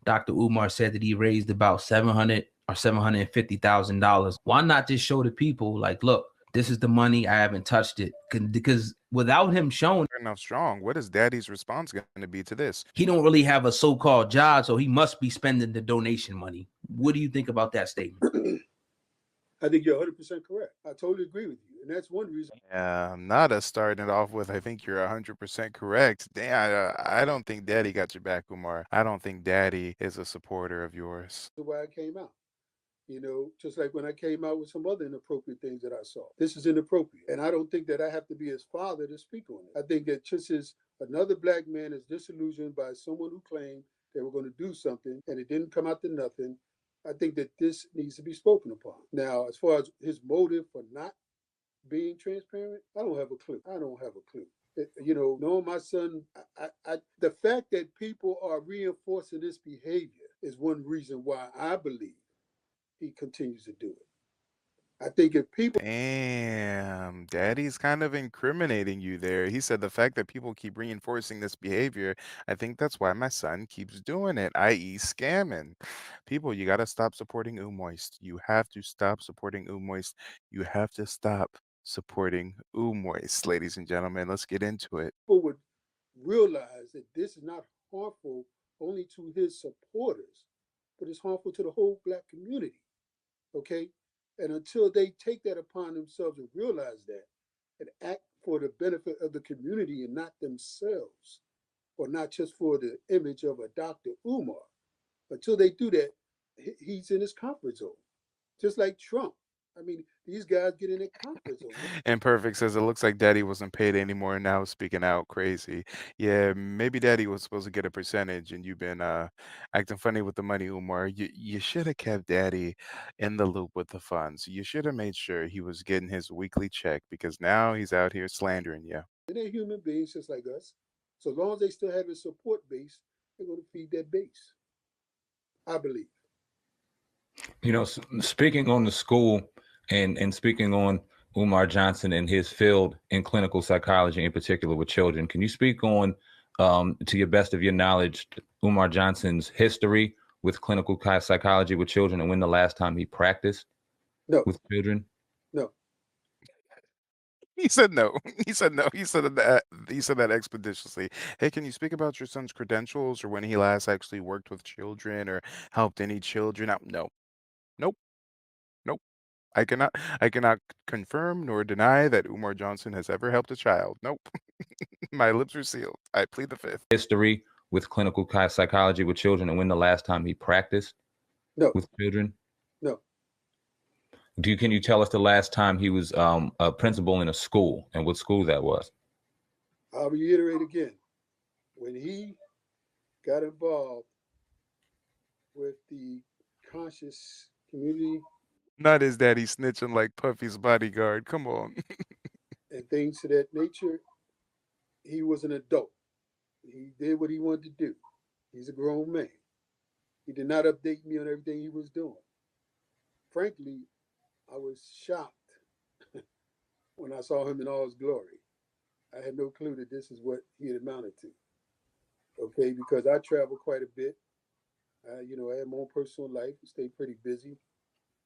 Dr. Umar said that he raised about $700 or $750,000. Why not just show the people, like, look, this is the money. I haven't touched it. Because without him showing enough strong, what is daddy's response going to be to this? he don't really have a so-called job, so he must be spending the donation money. What do you think about that statement? I think you're 100% correct. I totally agree with you. And that's one reason. Nada starting it off with, I think you're 100% correct. Damn, I don't think daddy got your back, Umar. I don't think daddy is a supporter of yours. Why I came out. Just like when I came out with some other inappropriate things that I saw. This is inappropriate. And I don't think that I have to be his father to speak on it. I think that just as another black man is disillusioned by someone who claimed they were going to do something and it didn't come out to nothing, I think that this needs to be spoken upon. Now, as far as his motive for not being transparent, I don't have a clue. I don't have a clue. Knowing my son, the fact that people are reinforcing this behavior is one reason why I believe he continues to do it. I think if people Damn, daddy's kind of incriminating you there. He said the fact that people keep reinforcing this behavior, I think that's why my son keeps doing it, i.e., scamming. People, you got to stop supporting Umoist. You have to stop supporting Umoist. You have to stop supporting Umoist, ladies and gentlemen. Let's get into it. would realize that this is not harmful only to his supporters, but it's harmful to the whole black community. Okay? And until they take that upon themselves and realize that and act for the benefit of the community and not themselves, or not just for the image of a Dr. Umar, until they do that, he's in his comfort zone. Just like Trump. I mean, these guys get in their comfort zone. And Perfect says it looks like Daddy wasn't paid anymore. Now speaking out crazy. Yeah, maybe Daddy was supposed to get a percentage, and you've been acting funny with the money, Umar. You should have kept Daddy in the loop with the funds. You should have made sure he was getting his weekly check because now he's out here slandering you. And they're human beings just like us. So as long as they still have a support base, they're going to feed that base. I believe. Speaking on the school and speaking on Umar Johnson and his field in clinical psychology, in particular with children, can you speak on, to your best of your knowledge, Umar Johnson's history with clinical psychology with children and when the last time he practiced with children? No. He said no. He said no. He said that. He said that expeditiously. Hey, can you speak about your son's credentials or when he last actually worked with children or helped any children out? No. Nope. Nope. I cannot confirm nor deny that Umar Johnson has ever helped a child. Nope. My lips are sealed. I plead the fifth. History with clinical psychology with children and when the last time he practiced with children? No. Can you tell us the last time he was a principal in a school and what school that was? I'll reiterate again. When he got involved with the conscious community. Not his daddy snitching like Puffy's bodyguard. Come on. And things of that nature, he was an adult. He did what he wanted to do. He's a grown man. He did not update me on everything he was doing. Frankly, I was shocked when I saw him in all his glory. I had no clue that this is what he had amounted to. Okay, because I traveled quite a bit. I had my own personal life, stayed pretty busy.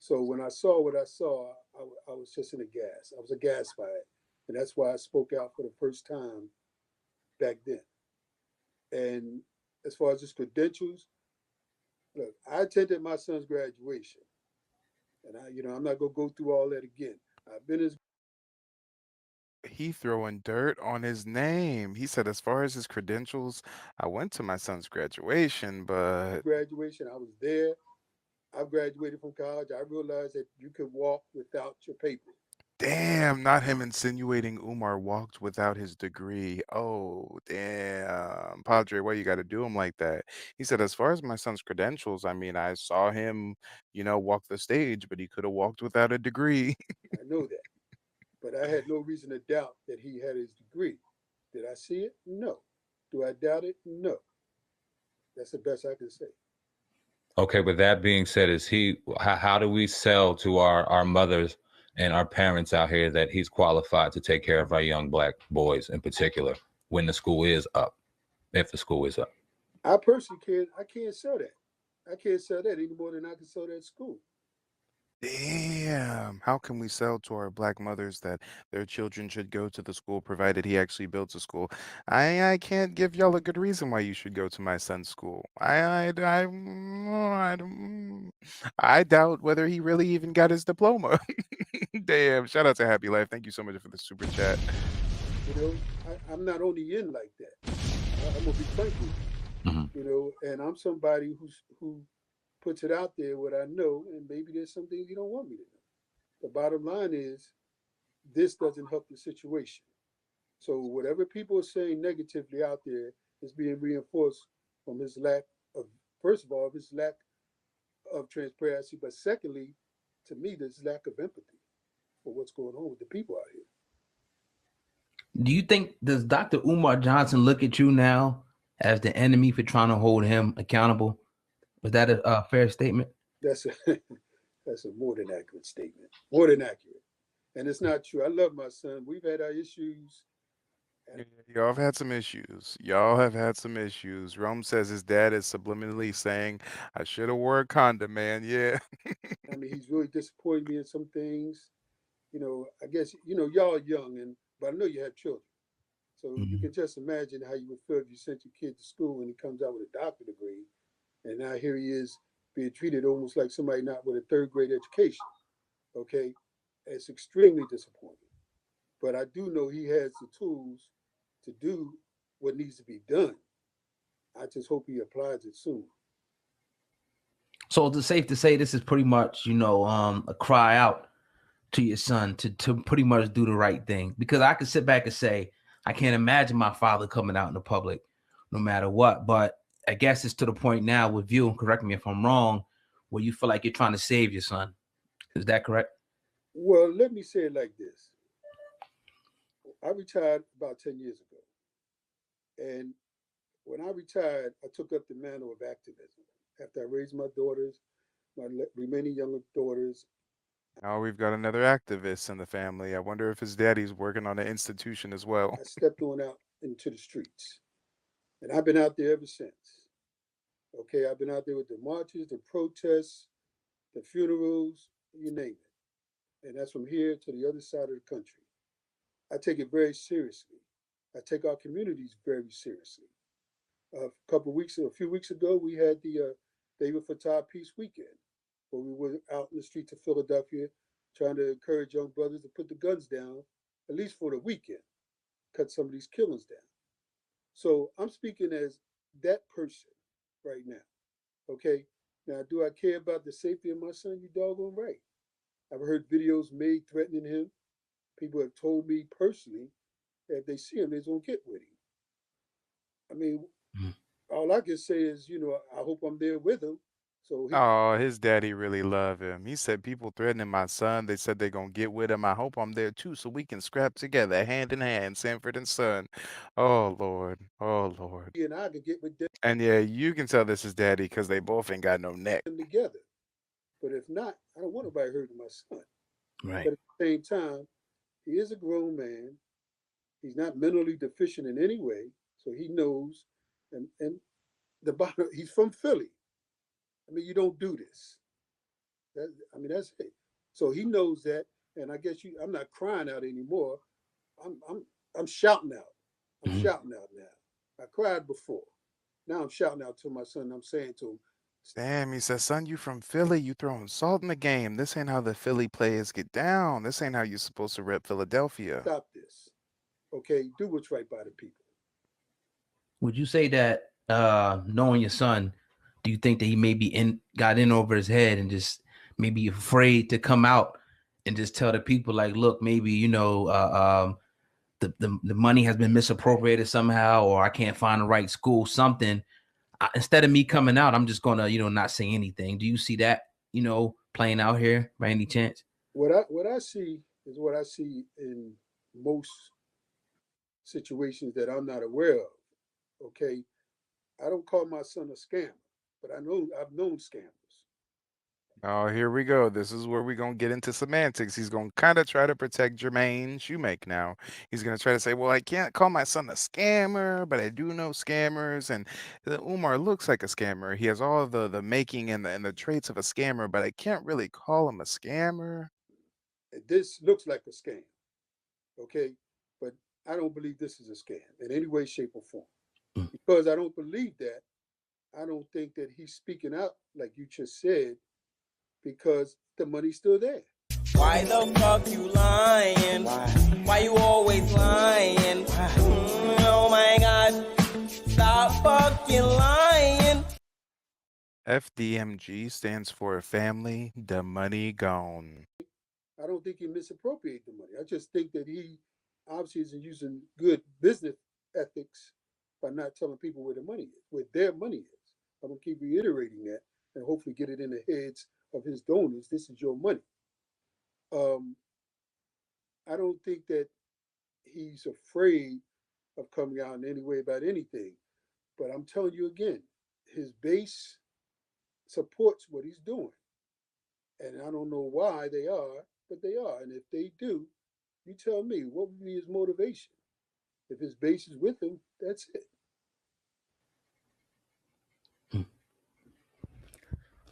So when I saw what I saw, I was just in a gas. I was aghast by it. And that's why I spoke out for the first time back then. And as far as his credentials, look, I attended my son's graduation. And I'm not gonna go through all that again. I've been his He throwing dirt on his name. He said, as far as his credentials, I went to my son's graduation, but graduation, I was there. I graduated from college. I realized that you could walk without your paper. damn, not him insinuating Umar walked without his degree. Oh, damn. Padre, why you got to do him like that? He said, as far as my son's credentials, I mean, I saw him, walk the stage, but he could have walked without a degree. I know that. But I had no reason to doubt that he had his degree. Did I see it? No. Do I doubt it? No. That's the best I can say. Okay, with that being said, how do we sell to our mothers and our parents out here that he's qualified to take care of our young black boys in particular when the school is up, if the school is up? I personally can't sell that. I can't sell that any more than I can sell that school. Damn. How can we sell to our black mothers that their children should go to the school provided he actually builds a school? I can't give y'all a good reason why you should go to my son's school. I doubt whether he really even got his diploma. Damn. Shout out to Happy Life. Thank you so much for the super chat. You know, I'm not only in like that. I'm gonna be frank with you. Mm-hmm. You know, and I'm somebody who puts it out there what I know, and maybe there's some things you don't want me to know. The bottom line is this doesn't help the situation. So whatever people are saying negatively out there is being reinforced from his lack of, first of all, his lack of transparency, but secondly, to me, this lack of empathy for what's going on with the people out here. Do you think, does Dr. Umar Johnson look at you now as the enemy for trying to hold him accountable? Was that a fair statement? That's a that's a more than accurate statement. More than accurate. And it's not true. I love my son. We've had our issues. Yeah, y'all have had some issues. Y'all have had some issues. Rome says his dad is subliminally saying, I should have wore a condom, man. Yeah. I mean, he's really disappointed me in some things. You know, I guess, you know, y'all are young, but I know you have children. So you can just imagine how you would feel if you sent your kid to school and he comes out with a doctorate degree. And now here he is being treated almost like somebody not with a third grade education. Okay. It's extremely disappointing. But I do know he has the tools to do what needs to be done. I just hope he applies it soon. So it's safe to say this is pretty much, a cry out to your son to pretty much do the right thing. Because I can sit back and say, I can't imagine my father coming out in the public no matter what. But I guess it's to the point now with you, correct me if I'm wrong, where you feel like you're trying to save your son. Is that correct? Well, let me say it like this. I retired about 10 years ago. And when I retired, I took up the mantle of activism. After I raised my daughters, my remaining younger daughters, Now we've got another activist in the family. I wonder if his daddy's working on an institution as well. I stepped on out into the streets. And I've been out there ever since. Okay, I've been out there with the marches, the protests, the funerals, you name it. And that's from here to the other side of the country. I take it very seriously. I take our communities very seriously. A few weeks ago, we had the David Fatah Peace Weekend, where we were out in the streets of Philadelphia trying to encourage young brothers to put the guns down, at least for the weekend, cut some of these killings down. So I'm speaking as that person right now. Okay. Now, do I care about the safety of my son? You doggone right. I've heard videos made threatening him. People have told me personally that if they see him, they're gonna get with him. I mean, all I can say is, I hope I'm there with him. So he, Oh, his daddy really love him. He said people threatening my son. They said they're gonna get with him. I hope I'm there too, so we can scrap together, hand in hand, Sanford and Son. Oh Lord. Oh Lord. and I can get with And yeah, you can tell this is daddy because they both ain't got no neck. them together. But if not, I don't want nobody hurting my son. Right. But at the same time, he is a grown man. He's not mentally deficient in any way, so he knows. And the bottom, he's from Philly. I mean, you don't do this. That's it. So he knows that, and I guess I'm not crying out anymore. I'm shouting out. I'm Mhm. shouting out now. I cried before. Now I'm shouting out to my son. I'm saying to him, Damn, he says, son, you from Philly, you throwing salt in the game. This ain't how the Philly players get down. This ain't how you're supposed to rep Philadelphia. stop this. Okay, do what's right by the people. Would you say that knowing your son, do you think that he maybe got in over his head and just maybe afraid to come out and just tell the people like, look, maybe the money has been misappropriated somehow, or I can't find the right school, something. Instead of me coming out, I'm just gonna not say anything. Do you see that playing out here by any chance? What I see is what I see in most situations that I'm not aware of. Okay, I don't call my son a scammer, but I've known scammers. Oh, here we go. This is where we're gonna get into semantics. He's gonna kind of try to protect Jermaine Shoemake now. He's gonna try to say, "Well, I can't call my son a scammer, but I do know scammers, and Umar looks like a scammer. He has all the making and the traits of a scammer, but I can't really call him a scammer." This looks like a scam, okay? But I don't believe this is a scam in any way, shape, or form. Mm. Because I don't believe that, I don't think that he's speaking out like you just said, because the money's still there. Why the fuck you lying? Why you always lying? Oh my god, stop fucking lying. FDMG stands for family, the money gone. I don't think he misappropriated the money. I just think that he obviously isn't using good business ethics by not telling people where the money is, where their money is. I'm gonna keep reiterating that and hopefully get it in the heads of his donors. This is your money. Um, I don't think that he's afraid of coming out in any way about anything. But I'm telling you again, his base supports what he's doing. And I don't know why they are, but they are. And if they do, you tell me what would be his motivation. If his base is with him, that's it.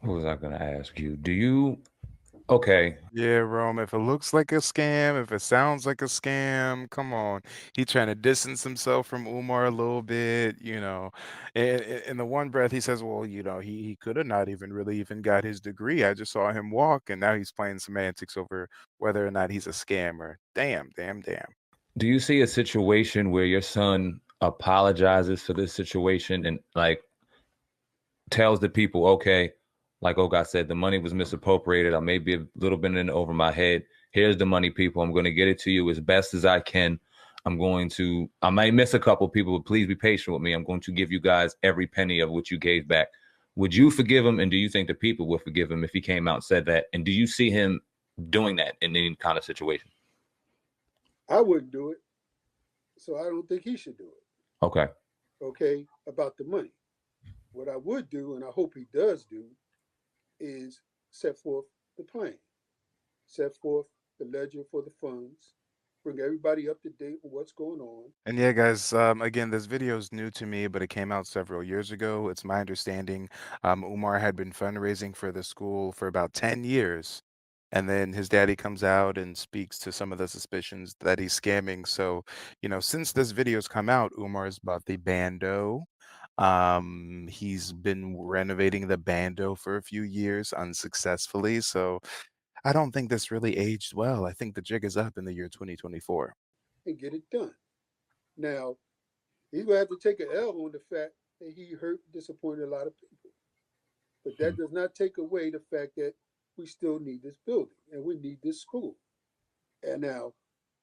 What was I going to ask you? Do you? Okay. Yeah, Rome, if it looks like a scam, if it sounds like a scam, come on. He trying to distance himself from Umar a little bit, you know. And in the one breath, he says, well, you know, he could have not even really even got his degree. I just saw him walk, and now he's playing semantics over whether or not he's a scammer. Damn, damn, damn. Do you see a situation where your son apologizes for this situation and like tells the people, okay, like Oga said, the money was misappropriated. I may be a little bit in over my head. Here's the money, people. I'm going to get it to you as best as I can. I might miss a couple people, but please be patient with me. I'm going to give you guys every penny of what you gave back. Would you forgive him? And do you think the people would forgive him if he came out and said that? And do you see him doing that in any kind of situation? I wouldn't do it. So I don't think he should do it. Okay. Okay. About the money. What I would do, and I hope he does do, is set forth the plan, set forth the ledger for the funds, bring everybody up to date on what's going on. And yeah, guys, again, this video is new to me, but it came out several years ago. It's my understanding Umar had been fundraising for the school for about 10 years. And then his daddy comes out and speaks to some of the suspicions that he's scamming. So, you know, since this video's come out, Umar's bought the bando. He's been renovating the bando for a few years unsuccessfully. So I don't think this really aged well. I think the jig is up in the year 2024. And get it done. Now, he's gonna have to take an L on the fact that he hurt and disappointed a lot of people. But that does not take away the fact that we still need this building and we need this school. And now,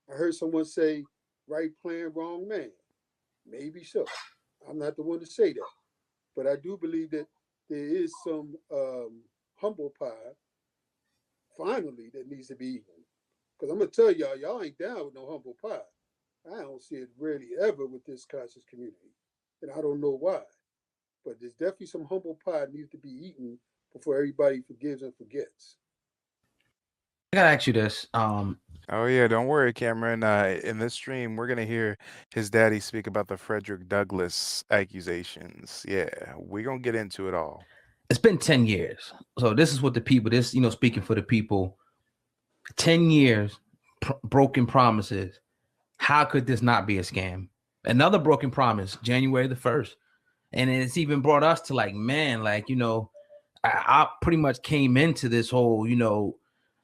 I heard someone say, right plan, wrong man. Maybe so. I'm not the one to say that. But I do believe that there is some humble pie, finally, that needs to be eaten. Because I'm going to tell y'all ain't down with no humble pie. I don't see it really ever with this conscious community. And I don't know why. But there's definitely some humble pie that needs to be eaten before everybody forgives and forgets. I gotta ask you this. Oh yeah, don't worry, Cameron. In this stream, we're gonna hear his daddy speak about the Frederick Douglass accusations. Yeah, we're gonna get into it all. It's been 10 years. So this is what the people, speaking for the people, 10 years, broken promises. How could this not be a scam? Another broken promise, January the 1st. And it's even brought us to like, man, like, I pretty much came into this whole,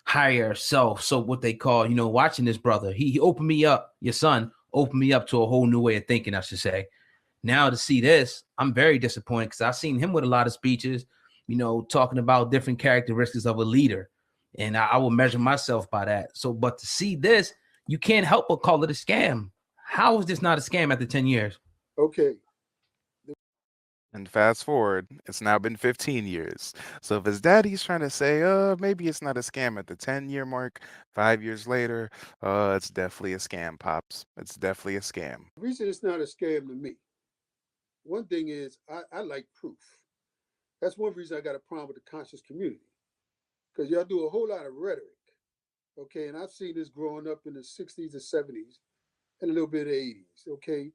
higher self. So what they call, watching this brother, he opened me up, your son opened me up to a whole new way of thinking, I should say. Now to see this, I'm very disappointed because I've seen him with a lot of speeches, talking about different characteristics of a leader. And I will measure myself by that. So, but to see this, you can't help but call it a scam. How is this not a scam after 10 years? Okay. And fast forward, it's now been 15 years. So if his daddy's trying to say, maybe it's not a scam at the 10-year mark, 5 years later, it's definitely a scam, Pops. It's definitely a scam. The reason it's not a scam to me, one thing is I like proof. That's one reason I got a problem with the conscious community. because y'all do a whole lot of rhetoric. Okay, and I've seen this growing up in the 60s and 70s and a little bit of the 80s. Okay,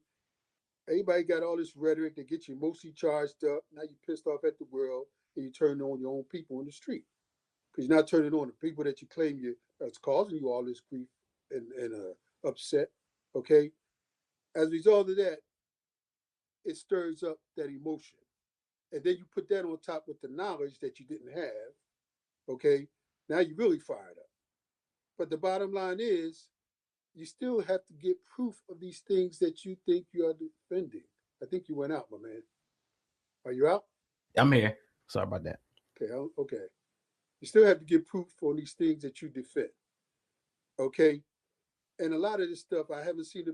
everybody got all this rhetoric that gets you mostly charged up. Now you're pissed off at the world and you turn on your own people on the street because you're not turning on the people that you claim you that's causing you all this grief and upset. Okay, as a result of that, it stirs up that emotion, and then you put that on top with the knowledge that you didn't have. Okay, now you're really fired up. But the bottom line is, you still have to get proof of these things that you think you are defending. I think you went out, my man. Are you out? I'm here. Sorry about that. Okay, okay. You still have to get proof on these things that you defend. Okay, and a lot of this stuff I haven't seen.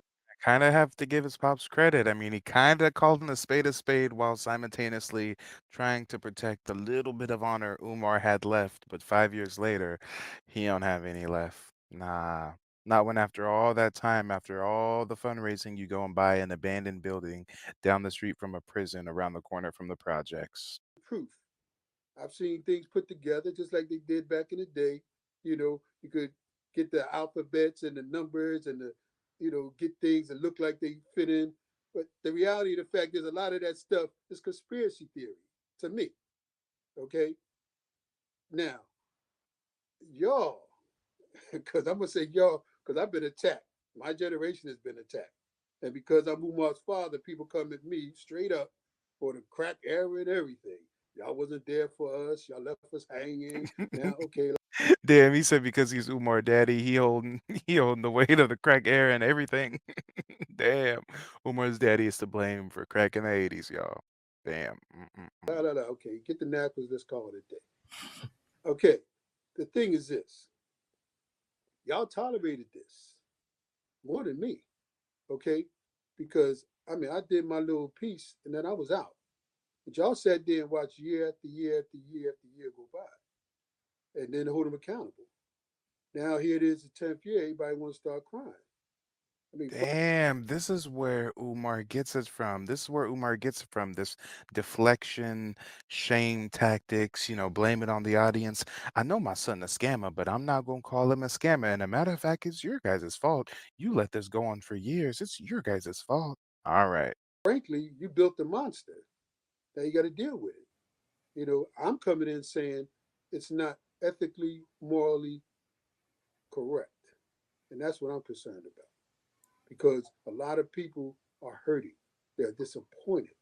Kind of have to give his pops credit. I mean, he kind of called him a spade while simultaneously trying to protect the little bit of honor Umar had left. But 5 years later, he don't have any left. Nah, not when after all that time, after all the fundraising, you go and buy an abandoned building down the street from a prison around the corner from the projects. Proof. I've seen things put together just like they did back in the day. You could get the alphabets and the numbers and get things that look like they fit in. But the reality of the fact is a lot of that stuff is conspiracy theory to me. Okay. Now, y'all, because I'm going to say y'all, because I've been attacked. My generation has been attacked. And because I'm Umar's father, people come at me straight up for the crack era and everything. Y'all wasn't there for us. Y'all left us hanging. Now, okay. Damn, he said because he's Umar daddy, he holding he holding the weight of the crack era and everything. Damn, Umar's daddy is to blame for crack in the 80s, y'all. Damn. Okay, get the knackers. Let's call it a day. Okay, the thing is this. Y'all tolerated this more than me, okay? Because, I did my little piece and then I was out. But y'all sat there and watched year after year after year after year go by and then hold them accountable. Now here it is, the 10th year, everybody wants to start crying. Damn, this is where Umar gets it from. This is where Umar gets it from. This deflection, shame tactics, blame it on the audience. I know my son a scammer, but I'm not gonna call him a scammer. And a matter of fact, it's your guys' fault. You let this go on for years. It's your guys' fault. All right. Frankly, you built the monster. Now you got to deal with it. I'm coming in saying it's not ethically, morally correct. And that's what I'm concerned about. Because a lot of people are hurting. They're disappointed.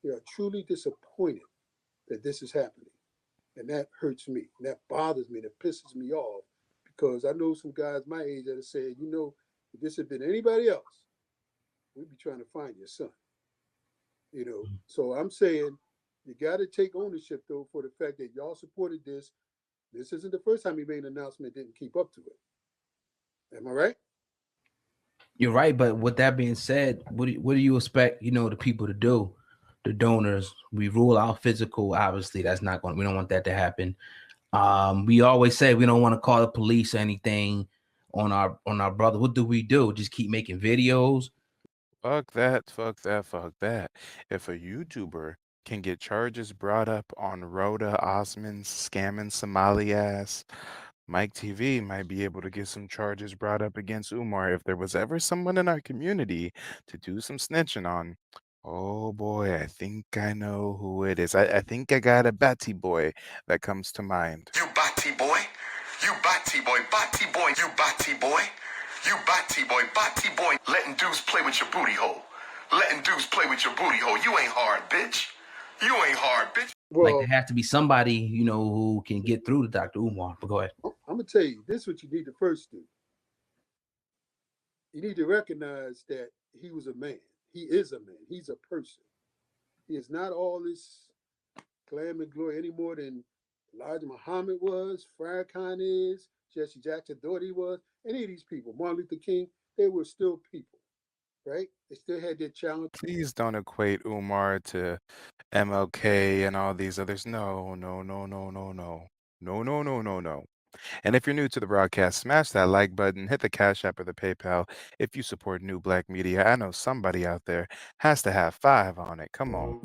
They are truly disappointed that this is happening. And that hurts me. And that bothers me. That pisses me off. Because I know some guys my age that have said, if this had been anybody else, we'd be trying to find your son. So I'm saying you got to take ownership, though, for the fact that y'all supported this. This isn't the first time he made an announcement, didn't keep up to it. Am I right? You're right, but with that being said, what do you expect, the people to do? The donors, we rule out physical. Obviously, that's not going. We don't want that to happen. We always say we don't want to call the police or anything on our brother. What do we do? Just keep making videos? Fuck that, fuck that, fuck that. If a YouTuber can get charges brought up on Rhoda Osman's scamming Somali ass, Mike TV might be able to get some charges brought up against Umar if there was ever someone in our community to do some snitching on. Oh boy, I think I know who it is. I think I got a Batty boy that comes to mind. You Batty boy, you Batty boy, Batty boy, you Batty boy, you Batty boy, Batty boy. Letting dudes play with your booty hole. Letting dudes play with your booty hole. You ain't hard, bitch. You ain't hard, bitch. Well, there has to be somebody, who can get through to Dr. Umar. But go ahead. I'm going to tell you, this is what you need to first do. You need to recognize that he was a man. He is a man. He's a person. He is not all this glam and glory any more than Elijah Muhammad was, Farrakhan is, Jesse Jackson thought he was. Any of these people, Martin Luther King, they were still people, right? They still had their challenge. Please don't equate Umar to MLK and all these others. No, no, no, no, no, no. No, no, no, no, no. And if you're new to the broadcast, smash that like button, hit the Cash App or the PayPal. If you support New Black Media, I know somebody out there has to have 5 on it. Come on.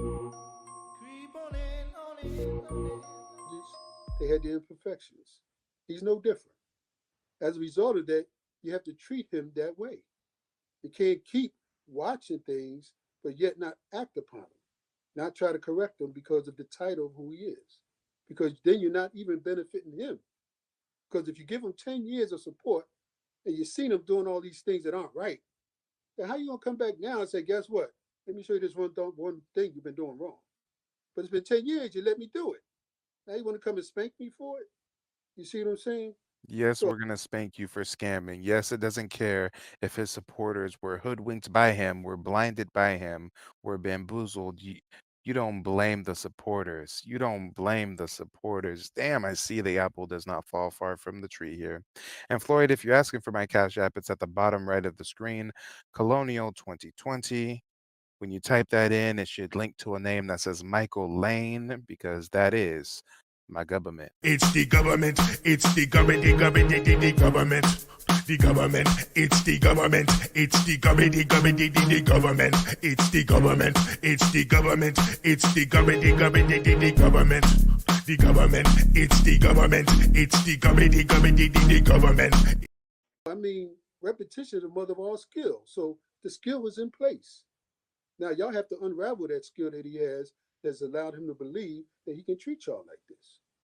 They had their imperfections. He's no different. As a result of that, you have to treat him that way. You can't keep watching things, but yet not act upon them, not try to correct them because of the title of who he is. Because then you're not even benefiting him. Because if you give him 10 years of support and you've seen him doing all these things that aren't right, then how you going to come back now and say, guess what? Let me show you this one thing you've been doing wrong. But it's been 10 years, you let me do it. Now you want to come and spank me for it? You see what I'm saying? Yes, So we're gonna spank you for scamming. Yes, it doesn't care if his supporters were hoodwinked by him, were blinded by him, were bamboozled. You don't blame the supporters. You don't blame the supporters. Damn, I see the apple does not fall far from the tree here. And Floyd, if you're asking for my Cash App, it's at the bottom right of the screen, Colonial 2020. When you type that in, it should link to a name that says Michael Lane, because that is my government. It's the government, it's the government, the government, the government. The government, it's the government, it's the government, the government, the government. It's the government, it's the government, it's the government, the government, the government. The government, it's the government, it's the government, the government, the government. I mean, repetition is the mother of all skill. So the skill was in place. Now y'all have to unravel that skill that he has that's allowed him to believe that he can treat y'all like this.